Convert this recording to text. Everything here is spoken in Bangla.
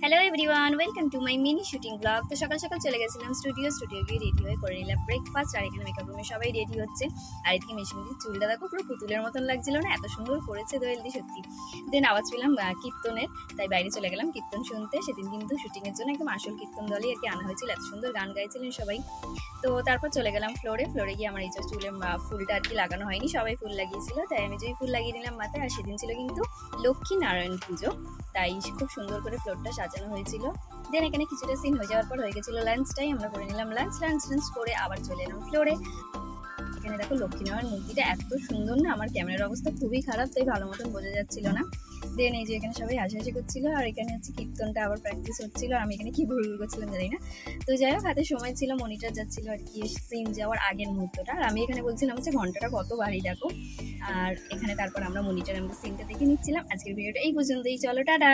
Hello everyone, welcome to my mini shooting blog. তো সকাল সকাল চলে গেছিলাম স্টুডিও গিয়ে রেডি হয়ে করে নিলাম ব্রেকফাস্ট। আর এখানে মেকআপ রুমে সবাই রেডি হচ্ছে। আর এদিকে মেশিন দিয়ে চুলটা দেখো পুরো পুতুলের মতন লাগছিল না, এত সুন্দর করেছে দোয়েল দি সত্যি। দেন আওয়াজ পেলাম কীর্তনের, তাই বাইরে চলে গেলাম কীর্তন শুনতে। সেদিন কিন্তু শুটিংয়ের জন্য একদম আসল কীর্তন দলই আর কি আনা হয়েছিল, এত সুন্দর গান গাইছিলেন সবাই। তো তারপর চলে গেলাম ফ্লোরে গিয়ে আমার এই যে চুলে ফুলটা আর কি লাগানো হয়নি, সবাই ফুল লাগিয়েছিল, তাই আমি যেই ফুল লাগিয়ে নিলাম মাথায়। আর সেদিন ছিল কিন্তু লক্ষ্মী নারায়ণ পুজো, তাই খুব সুন্দর করে ফ্লোরটা সাজানো হয়েছিল। দেন এখানে কিছুটা সিন হয়ে যাওয়ার পর হয়ে গেছিলো লাঞ্চ টাইম, আমরা করে নিলাম লাঞ্চ করে আবার চলে এলাম ফ্লোরে। এখানে দেখো লক্ষ্মীনারায়ণ মূর্তিটা এত সুন্দর না, আমার ক্যামেরার অবস্থা খুবই খারাপ, তাই ভালো মতন বোঝা যাচ্ছিল না। দেন এই যে এখানে সবাই হাসাহাসি করছিল, আর এখানে হচ্ছে কীর্তনটা আবার প্র্যাকটিস হচ্ছিল, আর আমি এখানে কি ভুল করছিলাম জানি না। তো যাই হোক, হাতে সময় ছিল, মনিটর যাচ্ছিল আর কি সিন যাওয়ার আগের মুহূর্তটা। আর আমি এখানে বলছিলাম হচ্ছে ঘন্টাটা কত বাড়ি দেখো। আর এখানে তারপর আমরা মনিটরে আমাদের সিনটা দেখে নিচ্ছিলাম। আজকের ভিডিওটা এই পর্যন্তই, চলো টাটা।